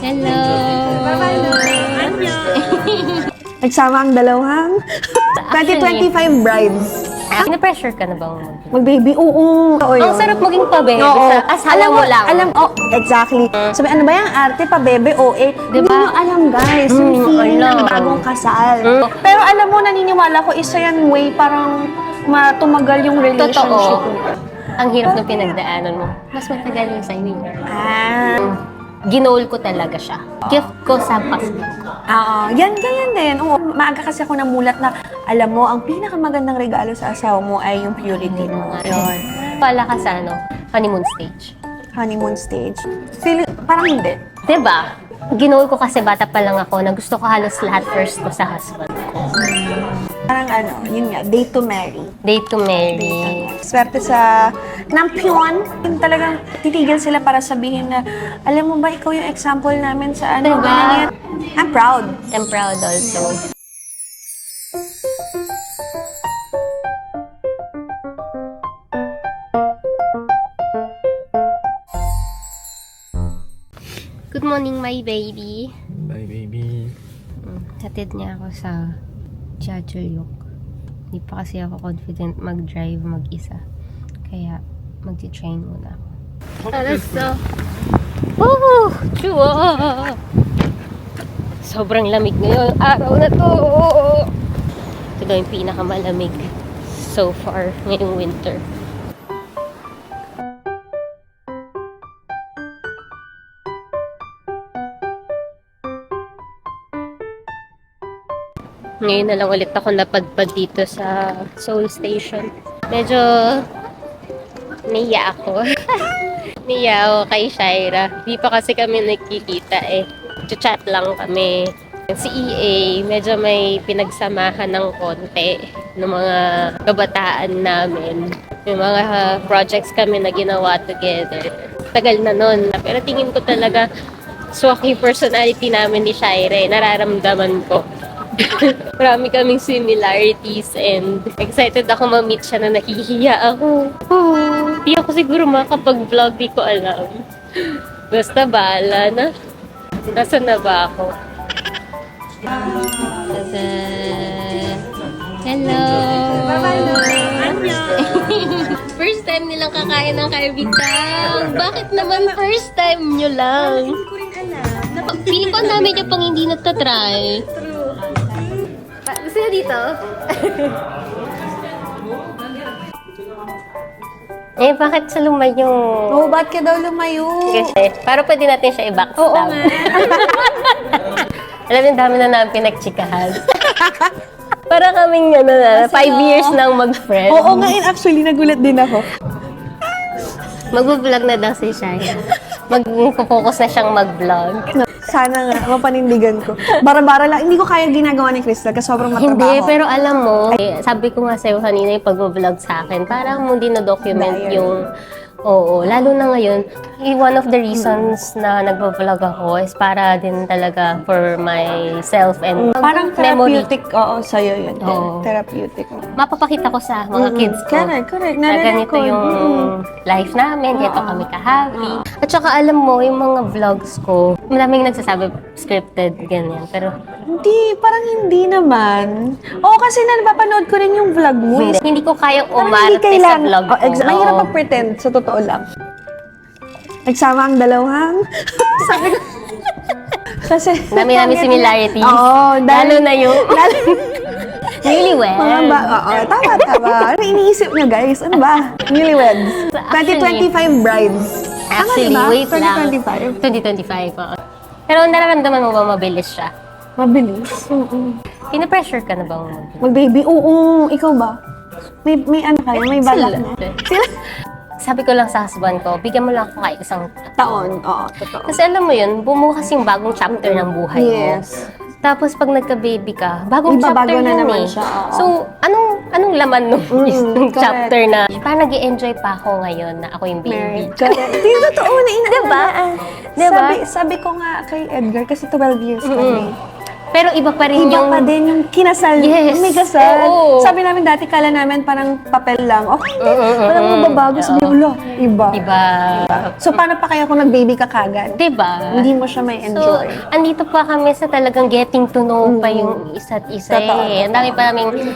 Hello! Nagsama ang dalawang 2025 brides. Pina-pressure ka na bang Mag-baby? Oo. Ang sarap maging pa-baby sa asawa mo lang. Exactly. Sabi, ano ba yung arte pa-bebe? Hindi nyo alam, guys. Yung feeling ng bagong kasal. Pero alam mo, naniniwala ko, isa yan way parang tumagal yung relationship. Totoo. Ang hirap ng pinagdaanan mo. Mas matagal yung sa inyo. Ginol ko talaga siya. Gift ko sa Pasko. Yan, ganyan din. Oo, maaga kasi ako namulat na, alam mo, ang pinakamagandang regalo sa asawa mo ay yung purity mo. Yun. Pala ka sa honeymoon stage. Honeymoon stage. Parang hindi. Diba? Ginol ko kasi bata pa lang ako na gusto ko halos lahat first ko sa husband ko. Parang yun nga, date to marry. Date to marry. Swerte sa nampion. Talagang titigil sila para sabihin na, alam mo ba, ikaw yung example namin sa ano. Diba? Ganyan. I'm proud. I'm proud also. Good morning, my baby. Bye, baby. Hatid niya ako sa Chachulyok. Hindi pa kasi ako confident mag-drive mag-isa. Kaya mag-train muna ako. Alas na. Oh! Chua! Sobrang lamig ngayon. Araw na to! Ito daw yung pinakamalamig so far ngayong winter. Ngayon na lang ulit ako napadpad dito sa Seoul Station. Medyo niya ako. Niya ako kay Shaira. Di pa kasi kami nagkikita eh. Chat lang kami. Si EA, medyo may pinagsamahan ng konti ng mga kabataan namin. May mga projects kami na ginawa together. Tagal na nun. Pero tingin ko talaga swak yung personality namin ni Shaira. Nararamdaman ko. Marami kaming similarities and excited ako ma-meet siya na nahihiya ako. Di ako siguro makapag-vlog, di ko alam. Basta bahala na. Nasaan na ba ako? Hello! First time nilang kakain ng karbitang. Bakit naman first time nyo lang? Hindi ko rin alam. Feeling ko ang dami nyo pang hindi nagtatry. Gusto nyo dito? Bakit sa lumayo? Ba't ka daw lumayo? Kasi, para pwede natin siya i-backstab. Oo nga. Alam mo, dami na namin pinagtsikahan. Para kaming, 5 years nang mag-friend. Oo nga, actually, nagulat din ako. Mag-vlog na daw si Shaya. Mag-focus na siyang mag-vlog. Sana nga, mapanindigan ko. Bara-bara lang. Hindi ko kaya ginagawa ni Crystal kasi sobrang matrabaho. Hindi, pero alam mo, sabi ko nga sa'yo kanina yung pag-vlog sa akin, parang mo dinodocument yung, lalo na ngayon, one of the reasons na nag-vlog ako is para din talaga for myself and parang memory. therapeutic, sa'yo yun. Oo. Therapeutic. Mapapakita ko sa mga kids ko. Correct. Na ganito yung life namin, ganito kami ka-happy. At saka alam mo, yung mga vlogs ko, maraming nagsasabi scripted, ganyan. Pero Hindi, parang hindi naman. Oo, kasi napapanood ko rin yung vlog mo. hindi ko kayang Parang umarte sa vlog ko. Mahirap mag-pretend, sa totoo lang. Nagsama ang dalawang. Sabi ko. Kasi. Dami namin similarities. Oo, Lalo na yung newlyweds. Tama. Ano iniisip nyo, guys? Ano ba? Newlyweds. 2025 brides. Actually, diba? wait lang. 2025. 2025, oo. Pero nararamdaman mo ba mabilis siya? Mabilis. Pina-pressure ka na bang Mag-baby? Oo. Ikaw ba? May ano kayo? May balak na? Sila? Sabi ko lang sa husband ko, bigyan mo lang ako kahit isang Taon. Oo, totoo. Kasi alam mo yun, bumukas yung bagong chapter ng buhay mo. Yes. Tapos pag nagka-baby ka, bagong Ibabago chapter na yun naman eh. siya, oo. So, anong laman nung correct. chapter na parang nag-i-enjoy pa ako ngayon na ako yung baby. Married. Correct. Hindi, totoo na Diba? Diba? Sabi ko nga kay Edgar, kasi 12 years kami. Pero iba pa rin Iba yung... pa din yung kinasal. Yes. May kasal. Oo. Sabi namin dati, kala namin parang papel lang. Okay, parang mababago. Sabi ulo, iba. Iba. So, paano pa kaya kung nag-baby ka kagad? Diba? Hindi mo siya may So, enjoy. andito pa kami sa talagang getting to know pa yung isa't isa Totoo. eh. Ang dami pa naming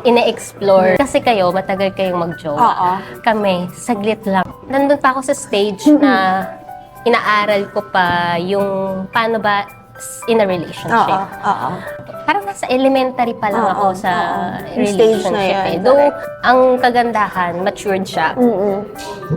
ine-explore. Kasi kayo, matagal kayong mag-jowa. Oo. Kami, saglit lang. Nandun pa ako sa stage na inaaral ko pa yung paano ba in a relationship. Oo. Parang nasa elementary pa lang ako sa Yung stage na relationship yan, eh. Though, ang kagandahan, matured siya.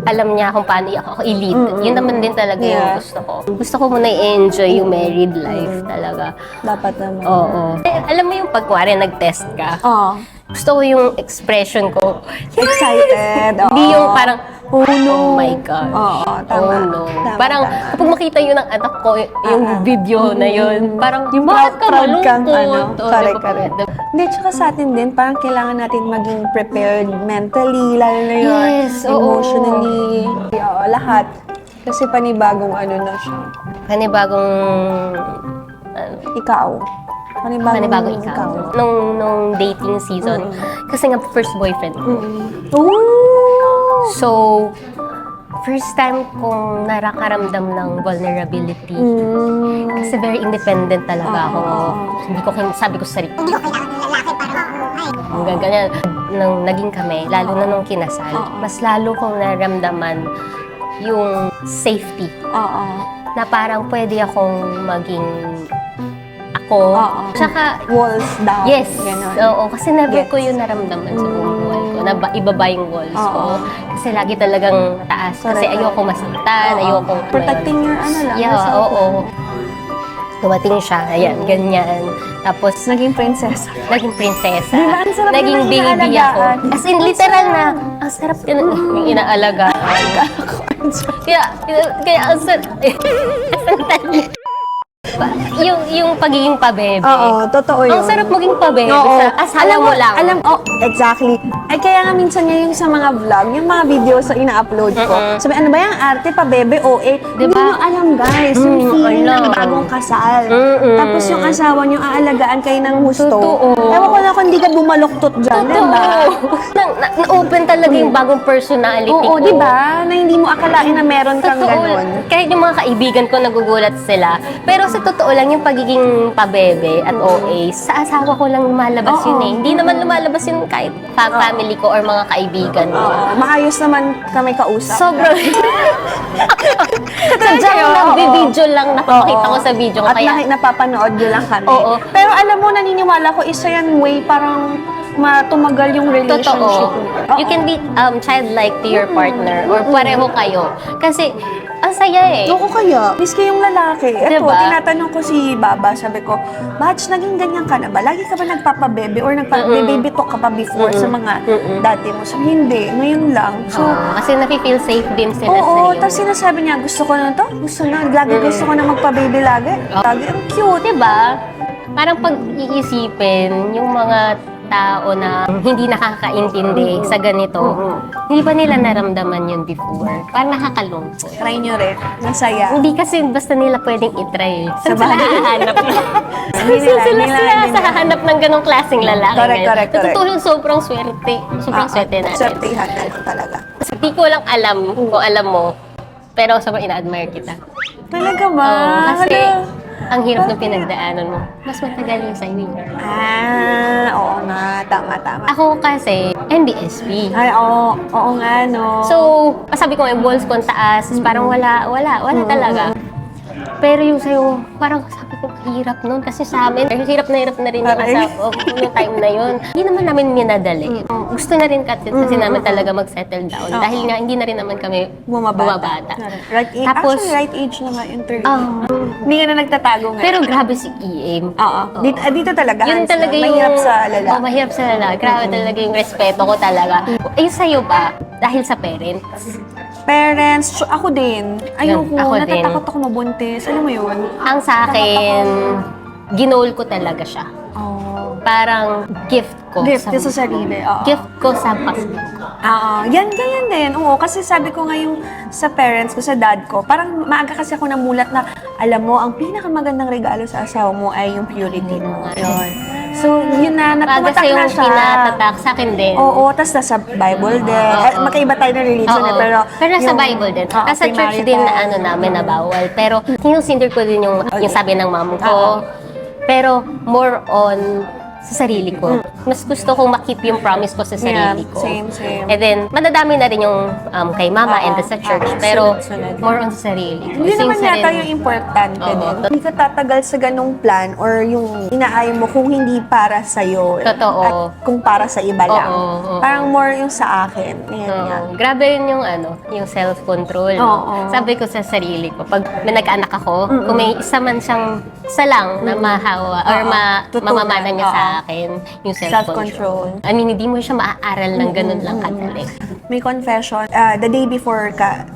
Alam niya kung paano ako i-lead. Yun naman din talaga yung Yeah. gusto ko. Gusto ko muna i-enjoy yung married life talaga. Dapat naman. Oo. Alam mo yung pagkuwari nag-test ka, Oo. gusto ko yung expression ko. Excited. Oo. Hindi yung parang, Oh, no. oh my God. Oo, tama. Oh no. Tama, Parang tama. kapag makita yun ng anak ko, yung video na yun, parang Yung bakit ka proud kang malungkot? Oo, correct, diba? correct. Hindi, tsaka sa atin din, parang kailangan natin maging prepared mentally, lalo na yun, Yes, oo. emotionally, oo, lahat. Kasi panibagong ano na siya. Panibagong Ikaw. panibagong ikaw. Nung dating season, kasi nga first boyfriend ko. Ooh! So, first time kong narakaramdam ng vulnerability. Kasi very independent talaga ako. Hindi ko sabi ko sa sarili. Hindi ko kailangan ng lalaki para mabuhay. Hanggang ganyan. Nung naging kami, lalo na nung kinasal, mas lalo kong naramdaman yung safety. Oo. Na parang pwede akong maging ako. Tsaka, Walls down. yes. Ganon. Oo, kasi never Gets. ko yun naramdaman sa buong buhay ko. Na ibaba yung walls ko. Kasi lagi talagang mataas. Kasi Correct. ayoko masaktan, ayoko... Protecting your ano lang. Yeah, yourself. oo. Dumating siya, ayan, ganyan. Tapos, Naging prinsesa. naging prinsesa. Diba? Ang sarap Naging na baby ako. inaalagaan. As in, literal na, ang sarap yung inaalaga. Kaya ang sarap. yung pagiging pabebe. Oo, totoo yun. Ang sarap maging pabebe Oo. sa asawa mo lang. Exactly. Ay, kaya nga minsan ngayon sa mga vlog, yung mga videos na ina-upload ko, sabi, ano ba yung arte pa, bebe, OA? Hindi Diba? nyo alam, guys, yung feeling ng alam. bagong kasal. Mm-mm. Tapos yung asawa nyo, aalagaan kayo ng husto. Totoo. Ewan ko na kung hindi ka bumaluktot dyan, diba? Na-open talaga yung bagong personality ko. Oo, diba? Na hindi mo akalain na meron kang ganon. Kahit yung mga kaibigan ko nagugulat sila. Pero sa totoo lang, yung pagiging pabebe at OA, sa asawa ko lang lumalabas yun eh. Hindi naman lumalabas yun kahit family ko or mga kaibigan ko. Oo, maayos naman kami kausap. Sobrang... Sadyang nag-video lang, nakapakita ko sa video ko. At Kaya, napapanood nyo lang kami. Oo. Pero alam mo, naniniwala ko, isa yan way parang tumagal yung relationship. totoo. You can be childlike to your partner or pareho kayo. Kasi, ang saya eh. Oo kaya. Miski yung lalaki. Ito, Diba? tinatanong ko si Baba, sabi ko, Batch, naging ganyan ka na ba? Lagi ka ba nagpapabebe or nagpa-baby talk ka pa before sa mga dati mo? Sabi, hindi. Ngayon lang. So, Kasi nafe-feel safe din sila oo, sa'yo. tapos sinasabi niya, gusto ko na to. Gusto na. Lagi gusto ko na magpa-baby lagi. Lagi, ang cute. Diba? Parang pag iisipin, yung mga tao na hindi nakakaintindi sa ganito, hindi pa nila naramdaman yun before. Parang nakakalungkot. Try nyo rin. Masaya. Hindi kasi basta nila pwedeng itry. Sa bagay. hahanap Hindi nila, sila hindi nila, hindi sa nila. hahanap ng ganong klaseng lalaki. Correct, ngayon. correct, correct. Totoo, sobrang swerte. Sobrang swerte natin. Swertihan talaga. Hindi ko lang alam kung alam mo, pero sobrang ina-admire kita. Talaga ba? Kasi Hala. ang hirap ng pinagdaanan mo. Mas matagal yung sa'yo. Oo nga. Tama, tama. Ako kasi, MBSP. Ay, oo nga, no. So, sabi ko, may balls ko ang taas. Parang wala talaga. Pero yung sa'yo, parang sabi ko, hirap nun. Kasi sa amin, hirap na rin yung Aray. yung time na yun. Hindi naman namin minadali. Gusto na rin kasi namin talaga mag-settle down. Dahil nga, hindi na rin naman kami bumabata. Right age. Tapos, Actually, right age na nga yung 30. Ah. Hindi ka na nagtatago nga. pero grabe si EM. Oo. Dito talaga. Yun hands talaga down. yung... Mahirap sa lalaki. Oh, mahirap sa lalaki. Grabe talaga yung respeto ko talaga. Eh, sa'yo ba? Dahil sa parents? Parents, ako din. Ayoko, Ako din. natatakot ako mabuntis. Alam mo yun? Ang sa akin, ginol ko talaga siya. Oh. Parang gift ko. Gift sa sarili. Oo. Gift ko sa Pasko. Oo, yan, ganyan din. Oo, kasi sabi ko nga yung sa parents ko, sa dad ko, parang maaga kasi ako namulat na, alam mo, ang pinakamagandang regalo sa asawa mo ay yung purity mo. Yun. So, yun na, Maaga natumatak sa yung na siya. pinatatak sa akin din. Oo, tas nasa Bible din. Magkaiba tayo ng religion Oo. pero nasa yung- Bible din. Oo, Nasa church din na ano namin na bawal. Pero sinusindir ko din yung sabi ng mom ko. Pero more on sa sarili ko. Mas gusto kong makip yung promise ko sa sarili ko. Same. And then, madadami na rin yung kay mama and sa church. Pero Sunod-sunod. more on sa sarili ko. Hindi naman Since yata rin- yung importante Oo. din. Hindi ka tatagal sa ganong plan or yung inaayon mo kung hindi para sa'yo. Totoo. At kung para sa iba lang. Oo. Parang more yung sa akin. Yan Oo. nga. Grabe rin yung yung self-control. Oo. Sabi ko sa sarili ko, pag may nag-anak ako, kung may isa man siyang isa lang na mahawa or Oo. Tutunan. mamamana niya sa Oo. akin, yung Self-control. self-control. I mean, hindi mo siya maaaral ng ganun lang kadali. May confession, the day before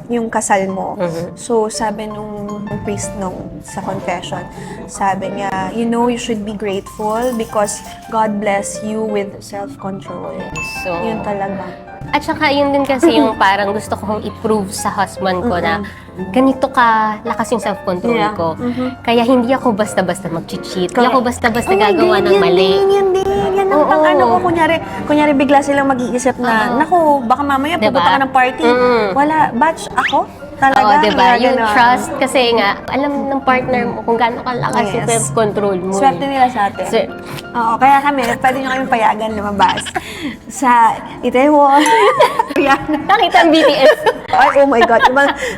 yung kasal mo. So, sabi nung priest sa confession, sabi niya, you know, you should be grateful because God bless you with self-control. So, Yun talaga. at saka yun din kasi yung parang gusto kong i-prove sa husband ko na ganito ka lakas yung self-control Yeah. ko. Kaya hindi ako basta-basta mag-cheat. Hindi ako basta-basta Oh, gagawa ng mali. Yan din. Yan ang Oo. pang ano ko. Kunyari bigla silang mag-iisip na, naku, baka mamaya Diba? pupunta ka ng party. Wala, batch ako? Talaga? Oo, diba? Kaya Yung ganun. trust, kasi nga, alam ng partner mo kung gaano kalakas yung Yes. self-control mo. Swerte nila sa atin. So, Oo, kaya kami, pwede nyo kami payagan lumabas sa Itaewon. Yan. nakita ang BTS. Ay, oh my God.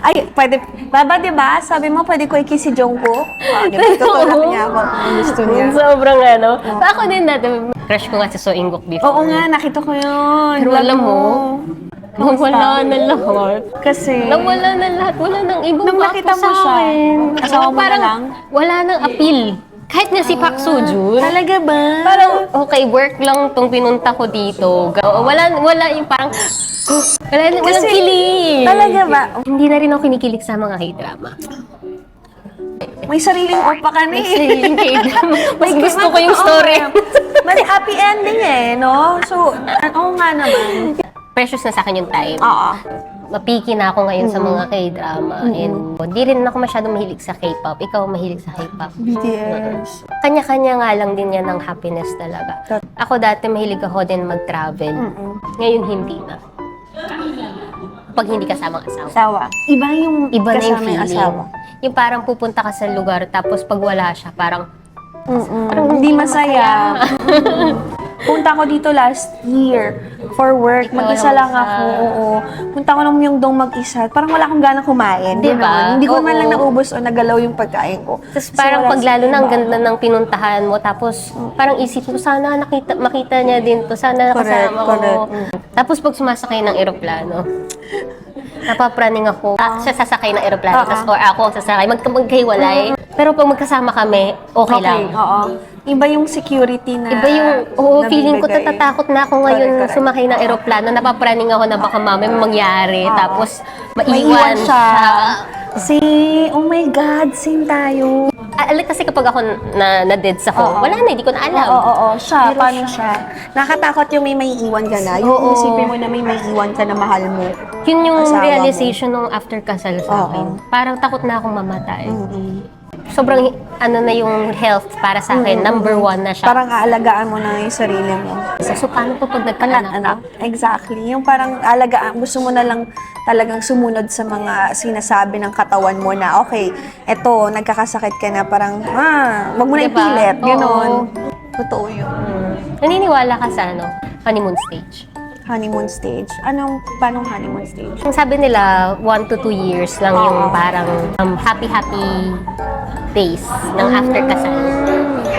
Ay, pwede, Baba, di ba? Sabi mo, pwede ko i-kiss si Jungkook? Di ba? Tutulak niya ako. Ang gusto niya. Sobrang ano. Ako din natin, crush ko nga si So Ingok before. Oo nga, nakita ko yun. Pero alam mo, nawala na lahat. Kasi, Nawala na lahat. Wala nang ibang Nung nakita mo siya, asawa mo na parang lang? wala nang appeal. Kahit nga si Park Seo-joon. talaga ba? Parang, okay, work lang tong pinunta ko dito. Wala yung parang, walang Kasi, kilig. talaga ba? Hindi na rin ako kinikilig sa mga K-drama. May sariling opa ka na May eh. sariling K-drama. Mas Maski gusto man, ko yung oo, story. Mas happy ending eh, no? So, oo nga naman. Precious na sa akin yung time. Oo. Mapiki na ako ngayon sa mga K-drama. And hindi rin ako masyadong mahilig sa K-pop. Ikaw mahilig sa K-pop. BTS. Kanya-kanya nga lang din yan ng happiness talaga. Ako dati mahilig ako din mag-travel. Ngayon hindi na. Pag hindi kasama ang asawa. Asawa. Iba yung Iba na yung kasama feeling. asawa. Yung parang pupunta ka sa lugar, tapos pag wala siya, parang Hindi masaya. Punta ko dito last year for work. Ikaw Mag-isa lang lang isa. ako. Oo. Punta ko ng Myeongdong mag-isa. Parang wala akong ganang kumain. Diba? Ganon. Hindi ko man Oo. lang naubos o nagalaw yung pagkain ko. Tapos Kasi parang wala pag sa lalo na ang iba. ganda ng pinuntahan mo, tapos parang isip mo, sana makita niya din to, sana Correct, nakasama ko. correct. Tapos pag sumasakay ng eroplano, napapraning ako, siya sasakay ng eroplano, tapos or ako ang sasakay, magkahiwalay. Pero pag magkasama kami, okay lang. Oo. Iba yung security na Iba yung, feeling ko nabibigay. natatakot na ako ngayon Correct. sumakay ng eroplano, napapraning ako na baka mamaya may mangyari, tapos Maiwan maiwan siya. siya. Oh my God, same tayo. Kasi kapag ako na-deads ako, wala na, hindi ko na alam. Oo. Siya, Pero paano siya? Nakatakot yung may maiiwan ka na. Yung Oo. isipin mo na may maiiwan ka na mahal mo. Yun yung Asawa mo. realization nung after kasal sa akin. Parang takot na akong mamatay. Sobrang na yung health para sa akin, number one na siya. Parang aalagaan mo na yung sarili mo. So paano po pag nagkaanak Anak. Exactly. Yung parang alagaan, gusto mo na lang talagang sumunod sa mga sinasabi ng katawan mo na, okay, eto, nagkakasakit ka na, parang, wag mo na Diba? ipilit. Ganon. Oo. Totoo yun. Naniniwala ka sa honeymoon stage? Honeymoon stage. Paanong honeymoon stage? Ang sabi nila, 1 to 2 years lang yung parang happy-happy days ng after kasal.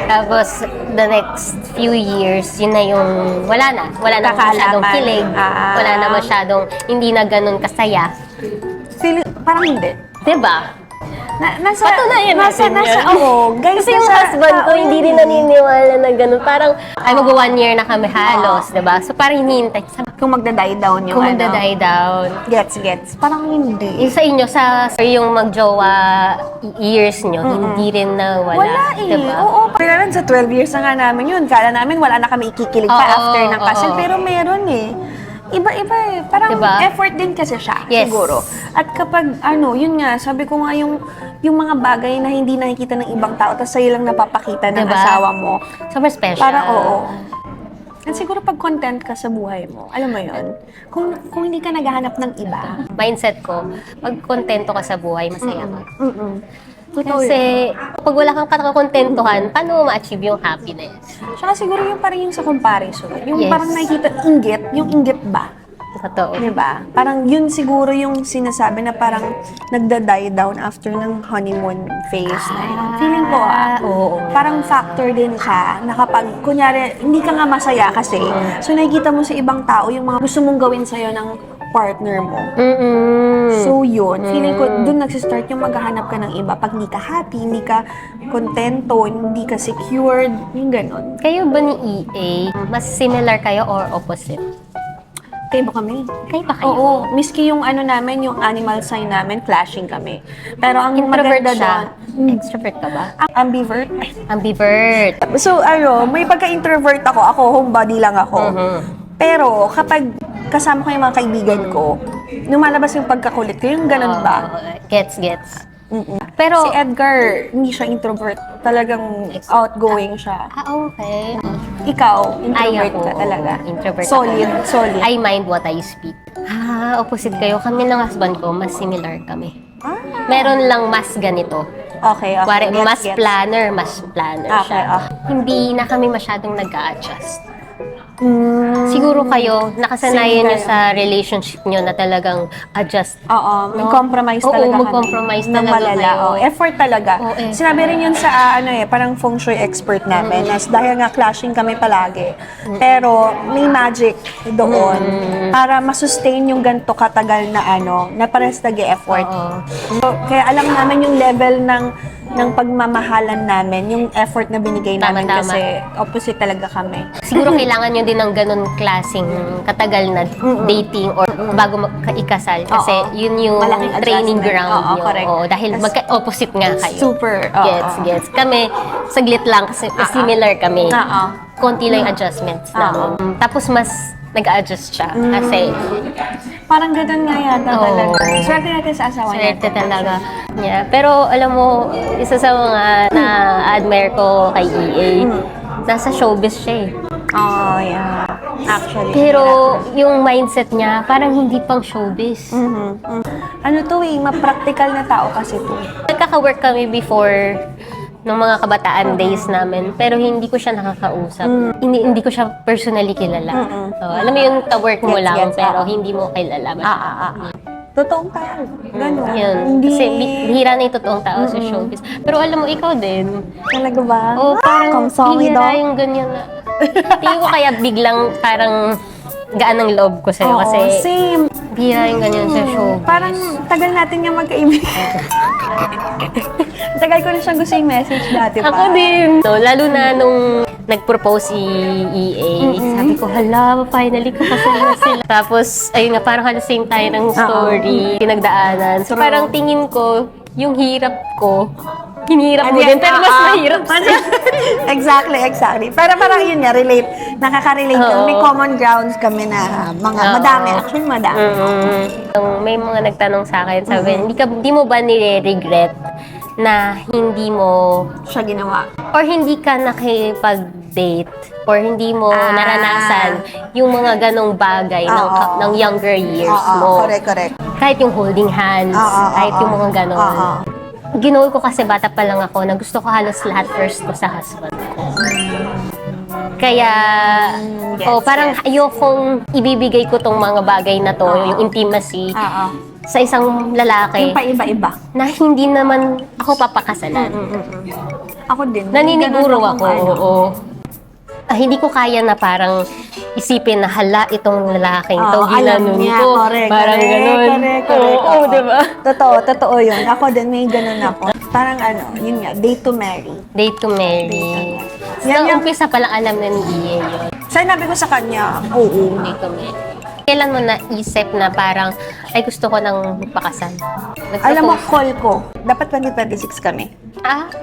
Tapos, the next few years, yun na yung, wala na masyadong Kakaalaman. kilig, wala na masyadong, hindi na ganun kasaya. Parang hindi. Diba? Nasa, Patunayan natin yan. Guys, Kasi yung husband ko, hindi rin naniniwala na gano'n. Parang, ay mag-1 year na kami halos, diba? So parang hinihintay. Sabi kung magda-die down yung kung magda-die down. Gets. Parang hindi. Yung sa inyo, yung magjowa years nyo, hindi rin na Wala eh. Diba? Oo. Pero sa 12 years na nga namin yun. Kala namin wala na kami ikikilig pa Oo, after ng kasal. oo. Pero meron eh. Iba-iba eh. Parang Diba? effort din kasi siya, Yes. siguro. At kapag, yun nga, sabi ko nga yung mga bagay na hindi nakikita ng ibang tao, tapos sa'yo lang napapakita ng Diba? asawa mo. Super special. Parang oo. At siguro pag content ka sa buhay mo, alam mo yun, kung hindi ka naghahanap ng iba. Mindset ko, pag kontento ka sa buhay, masaya ka. Totoo yun. Kasi pag wala kang kakakontentuhan, paano mo ma-achieve yung happiness? Tsaka siguro yung parang yung sa comparison. Yung Yes. parang nakikita, yung inggit ba? Totoo. Diba? Parang yun siguro yung sinasabi na parang nagda-die down after ng honeymoon phase na yun. Feeling ko oo. parang factor din siya na kapag, kunyari, hindi ka nga masaya kasi, so nakikita mo sa ibang tao yung mga gusto mong gawin sa'yo ng partner mo. So yun, feeling ko dun nagsistart yung maghahanap ka ng iba. Pag hindi ka happy, hindi ka kontento, hindi ka secured, yung ganon. Kayo ba ni EA, mas similar kayo or opposite? Kayo ba kami? Kayo ba kayo? Oo, miski yung namin, yung animal sign namin, clashing kami. Pero ang Introvert maganda siya. doon, Extrovert ka ba? ambivert. Ambivert. So, may pagka-introvert ako, homebody lang ako. Pero, kapag kasama ko yung mga kaibigan ko, lumalabas yung pagkakulit ko, yung ganun ba? Gets. Pero, Si Edgar, hindi siya introvert. Talagang outgoing siya. Okay. Ikaw, introvert ako. ka talaga. Introvert Solid, ako. solid. I mind what I speak. Opposite kayo. Kami ng husband ko, mas similar kami. Meron lang mas ganito. Okay. Kuwari, Gets, mas gets. planner Okay, siya. okay. Hindi na kami masyadong nag-a-adjust. Mm, Siguro kayo, nakasanayan Same nyo kayo. sa relationship nyo na talagang adjust. Oo, No? compromise Oo, talaga mag-compromise kami. Ng talaga malala. kayo. Oo, effort talaga. Oo, effort. Sinabi rin yun sa, parang feng shui expert namin. Dahil nga clashing kami palagi. Pero, may magic doon. Para masustain yung ganito katagal na pares nag-e-effort. Oo. So, kaya alam namin yung level ng pagmamahalan namin, yung effort na binigay namin Tama. kasi opposite talaga kami. Siguro kailangan nyo din ng ganun klaseng katagal na dating or bago ikasal. Kasi Oo. yun yung Malaking training adjustment. ground Oo, nyo. correct. Oo, dahil Kas- magka-opposite nga kayo. Super. Oo. Gets. Kami, saglit lang kasi similar kami. Oo. Konti lang yung adjustments namin. Tapos mas nag-adjust siya. Kasi Parang ganun nga yata Oo. talaga. Swerte natin sa asawa swerte natin. talaga. Yeah. Pero alam mo, isa sa mga na-admire ko kay EA, nasa showbiz siya eh. Oh, yeah. Actually. Pero yung mindset niya, parang hindi pang showbiz. Ano to ma-practical na tao kasi to. Nagkaka-work kami before nung mga kabataan days namin, pero hindi ko siya nakakausap. Hindi ko siya personally kilala. So, alam mo yung ka-work mo Gets, lang, gets, pero oo. hindi mo kilala. Totoong tao. Ganun. Yun. Hindi. Kasi bihira na yung totoong tao sa showbiz. Pero alam mo, ikaw din. Talaga ba? Oh, parang Kamsongi bihira daw. yung ganyan na. Tingin ko kaya biglang parang gaan ng loob ko sa'yo. Oo, Kasi same. bihira yung ganyan sa showbiz. Parang tagal natin yung magkaibigan. Tagal ko na siyang gusto yung message dati pa. Ako din. No, lalo na nung nag-propose si EA, sabi ko, hala, finally kakasal na sila. Tapos, ayun nga, parang halos same tayo ng story, pinagdaanan. So, parang tingin ko, yung hirap ko, hinihirap mo din, pero mas mahirap siya. Exactly. Pero parang yun nga, relate. Nakaka-relate kami. Oo. May common grounds kami na madami. Actually, madami. May mga nagtanong sa akin, sabi, hindi mo ba nire-regret na hindi mo Siya ginawa. or hindi ka nakipag-date or hindi mo naranasan yung mga ganong bagay ng younger years mo. Correct. Kahit yung holding hands, kahit yung mga ganon. Ginawa ko kasi bata pa lang ako na gusto ko halos lahat first ko sa husband ko. Kaya, parang ayokong ibibigay ko tong mga bagay na to, yung intimacy, sa isang lalaki Yung paiba-iba. na hindi naman ako papakasalan. Ako din. Naniniguro Ganun ako, akong oo. Hindi ko kaya na parang isipin na hala itong lalaking to, alam ginanon niya. ko. Correct. Parang ganun. Correct. Oo, diba? Totoo yun. Ako din, may ganun ako. Parang yun nga, date to marry. Date to marry. Yan So, yung- umpisa pa lang alam na ni EA yun. Sinabi ko sa kanya, oo. Date to marry. Kailan mo naisip na parang, ay gusto ko nang magpakasal? Alam mo, call ko. Dapat 2026 kami.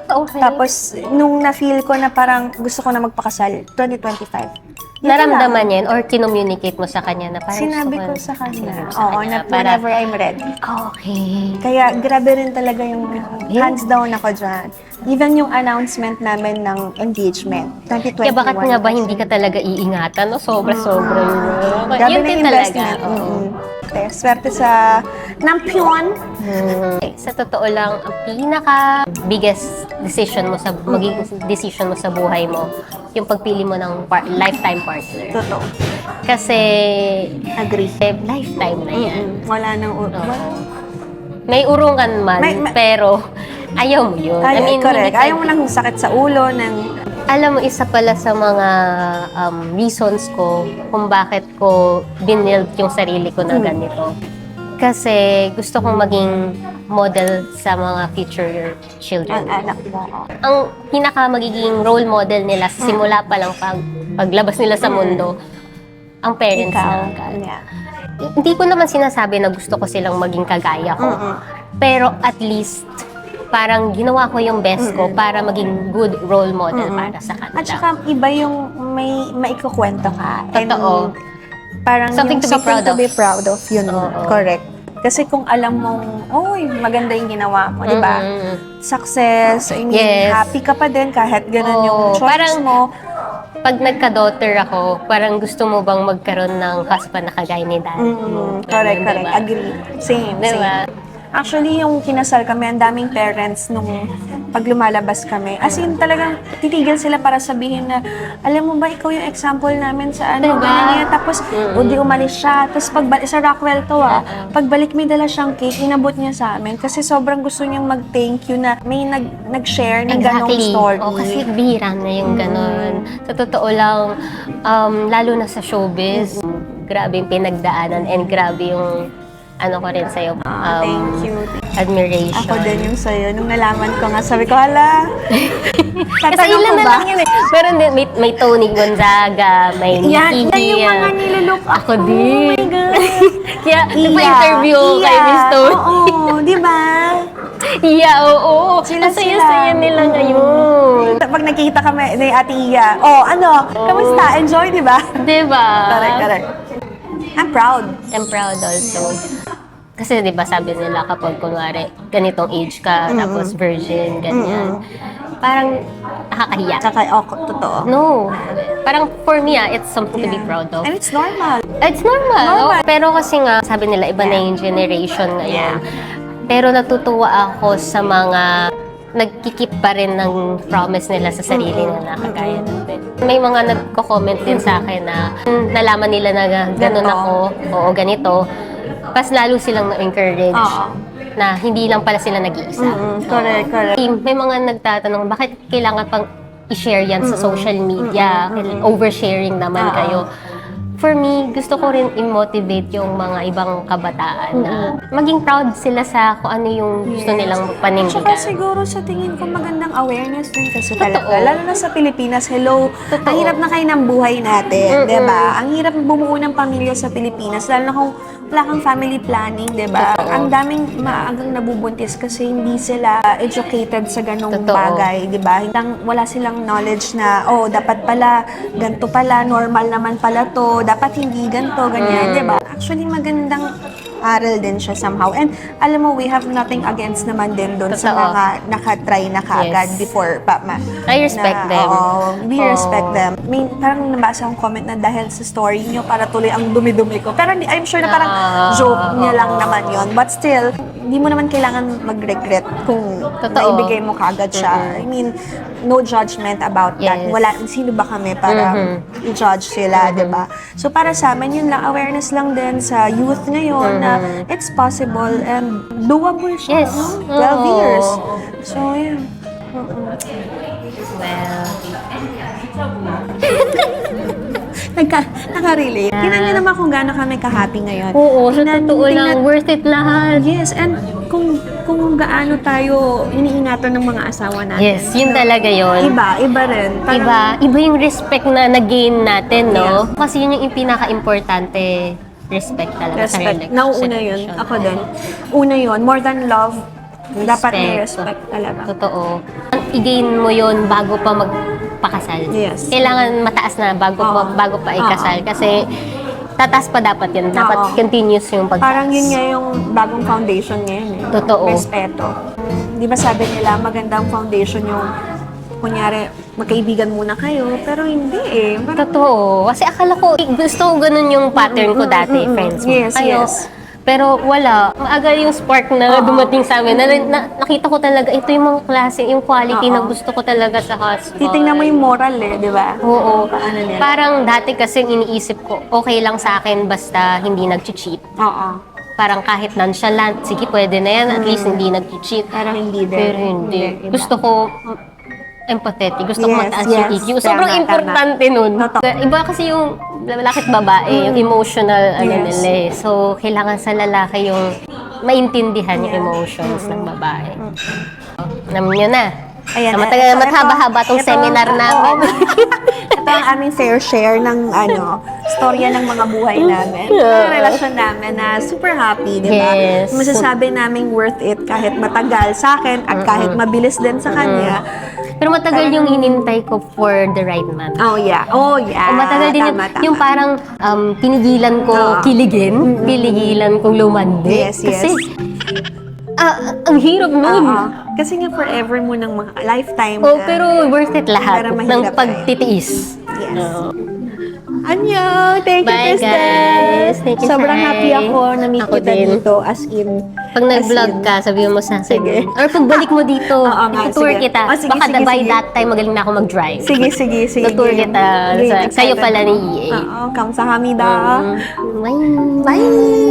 Okay. Tapos, nung na-feel ko na parang gusto ko na magpakasal, 2025. naramdaman niya yun or kinommunicate mo sa kanya na parang Sinabi gusto ko sa kanya. Sinabi mo sa Oo, kanya na whenever I'm ready. Okay. Kaya grabe rin talaga yung hands down ako dyan. Even yung announcement namin ng engagement, 2021. Kaya bakit nga ba kasi. hindi ka talaga iingatan? No? Sobra-sobra yun. Grabe Yun na din investment. talaga. Oo. Okay, swerte sa nampion. Sa totoo lang, ang pinaka biggest decision mo sa magiging decision mo sa buhay mo, yung pagpili mo ng lifetime partner. Totoo. Kasi Agree. lifetime na yan. Wala nang... May urungan man, May- pero ayaw mo yun. correct. hindi Ayaw mo ng sakit sa ulo, ng... Alam mo, isa pala sa mga reasons ko kung bakit ko binild yung sarili ko na ganito. Kasi gusto kong maging model sa mga future children. Ang anak mo. Ang pinaka magiging role model nila sa simula pa lang paglabas nila sa mundo, ang parents Ikaw. na agad. Yeah. Hindi ko naman sinasabi na gusto ko silang maging kagaya ko. Pero at least, parang ginawa ko yung best ko para maging good role model para sa kanila. At saka iba yung may maikukwento ka. Totoo. Parang Something yung to be proud of. Yun, Oo. correct. Kasi kung alam mong, oy, maganda yung ginawa mo, di ba? Success, I mean, Yes. happy ka pa din kahit ganun Oo, yung choice parang- mo. Pag nagka-daughter ako, parang gusto mo bang magkaroon ng husband na kagaya ni daddy mo? Correct, Ganun, correct. diba? Agree. Same, Diba? same. Actually, yung kinasal kami, ang daming parents nung pag lumalabas kami. As in, talagang titigil sila para sabihin na, alam mo ba, ikaw yung example namin sa ano, Diba? ganyan. Tapos, di umalis siya. Tapos, sa Rockwell to pagbalik may dala siyang cake, inabot niya sa amin. Kasi sobrang gusto niyang mag-thank you na may nag-share ng ganong story. O, kasi bihira na yung ganon. Sa totoo lang, lalo na sa showbiz, grabe yung pinagdaanan and grabe yung ano ko rin sa'yo, Thank you. admiration. Ako din yung sa'yo. Nung nalaman ko nga, sabi ko, hala, Kasi tatanong ilan ko na ba? lang yun eh. Pero may Tony Gonzaga, may Yan Nikki. yung mga nilolook Ako din. Oh my God. Kaya, nagpa-interview ako kay Miss Tony. Oo, di ba? Iya, oo. Sila, Ang saya-saya nila ngayon. Pag nakikita kami ni Ate Iya, kamusta? Enjoy, di ba? Diba? Correct. I'm proud. I'm proud also. Kasi 'di ba sabi nila kapag kunwari ganitong age ka tapos virgin ganyan. Parang nakakahiya. Tsaka, totoo. No. Parang for me it's something to be proud of. And it's normal. It's normal. Oh. Pero kasi nga sabi nila iba na yung generation ngayon. Pero natutuwa ako sa mga nagkikip pa rin ng promise nila sa sarili nila kagaya natin. May mga nagko-comment din sa akin na nalaman nila na ganun ako, oo ganito. Pas lalo silang na-encourage na hindi lang pala sila nag-iisa. Correct. May mga nagtatanong, bakit kailangan pang i-share yan sa social media? Oversharing naman kayo. For me, gusto ko rin i-motivate yung mga ibang kabataan na maging proud sila sa kung ano yung gusto nilang panindigan. Tsaka siguro sa tingin ko magandang awareness din kasi Totoo. talaga. Lalo na sa Pilipinas, hello, Totoo. ang hirap na kayo ng buhay natin, di ba? Ang hirap bumuo ng pamilya sa Pilipinas, lalo na kung wala kang family planning, di ba? Totoo. Ang daming maagang nabubuntis kasi hindi sila educated sa ganong Totoo. bagay, di ba? Wala silang knowledge na, dapat pala, ganito pala, normal naman pala to, dapat hindi ganito, ganyan, di ba? Actually, magandang aral din siya somehow. And alam mo, we have nothing against naman din doon sa Totoo. mga nakatry na kagad Yes. before pa I respect them. We respect them. Parang nabasa akong comment na dahil sa story niyo para tuloy ang dumi-dumi ko. Pero I'm sure na parang joke niya lang naman yon. But still, hindi mo naman kailangan mag-regret kung Totoo. naibigay mo kagad siya. I mean, no judgment about that. Yes. Wala, sino ba kami para i-judge sila, di ba? So para sa amin, yun lang, awareness lang din sa youth ngayon na it's possible and doable siya. Yes. No? 12 Oo. years. So, yeah. Well, Naka-relate. Tingnan niyo naman kung gaano kami ka-happy ngayon. oo, sa Tingnan- totoo lang, tingnan- worth it lahat. Yes, and kung gaano tayo iniingatan ng mga asawa natin. Yes, yun talaga yun. Iba rin. Iba yung respect na nag-gain natin, no? Kasi yun yung pinaka-importante, respect talaga sa Respect. relasyon. Nauuna yun. Ako din. Una yun. More than love, dapat may Respect. respect talaga. Totoo. I-gain mo yun bago pa pakasal. Yes. Kailangan mataas na bago pa ikasal. Kasi tataas pa dapat yun. Dapat Oo. continuous yung pagtaas. Parang yun nga yung bagong foundation ngayon eh. Totoo. Respeto. Di ba sabi nila, magandang foundation yung, kunyari, magkaibigan muna kayo, pero hindi eh. Parang, Totoo. Kasi akala ko, gusto ko ganun yung pattern ko dati, friends mo. Yes, Kayo, yes. pero wala. Maaga yung spark na dumating sa amin. Nakita ko talaga, ito yung mga klase, yung quality na gusto ko talaga sa husband. titingnan mo yung moral eh, di ba? Oo. Paano niya? Parang dati kasi iniisip ko, okay lang sa akin basta hindi nag-cheat. Oo. Parang kahit nonchalant, sige pwede na yan, at least hindi nag-cheat. Pero hindi din. Pero hindi. Iba. Gusto ko empathetic. Gusto ko Yes, mataas yes. yung EQ. Sobrang Tama, importante nun. Totoo. Iba kasi yung lalaki at babae, yung emotional ano Yes. nila eh. So, kailangan sa lalaki yung maintindihan yung Yeah. emotions ng babae. Alam nyo na. Ayan, Mathaba-haba tong seminar namin. Ito ang aming fair share ng storya ng mga buhay namin. Ng relasyon namin na super happy, di ba? Yes. Masasabi namin worth it kahit matagal sa akin at kahit mabilis din sa kanya. Pero matagal yung hinintay ko for the right man. Oh yeah. Oh yeah. Matagal din Tama, tama. yung parang pinigilan ko Oo. kiligin, pinigilan kong lumandi. Yes, yes. Kasi ang hirap nun. Oo. Kasi nga forever mo ng mga lifetime Oh, na. pero worth it lahat Pero ng mahirap pagtitiis. Yes. Oo. Anyo! Thank you, Bye, Crystal! guys. Thank you, Sobrang Sai. happy ako na meet Ako kita din. dito as in. Pag nag-vlog ka, sabihin mo sa akin. Sige. Or pagbalik mo dito, Oo nga, itutour sige. kita. Oh, sige, Baka sige, by sige. that time, magaling na ako mag-drive. Sige, sige, sige. Tutour kita. Game, Sa'yo excited pala ni ako. EA. Oo, kamsahamnida. Bye! Bye!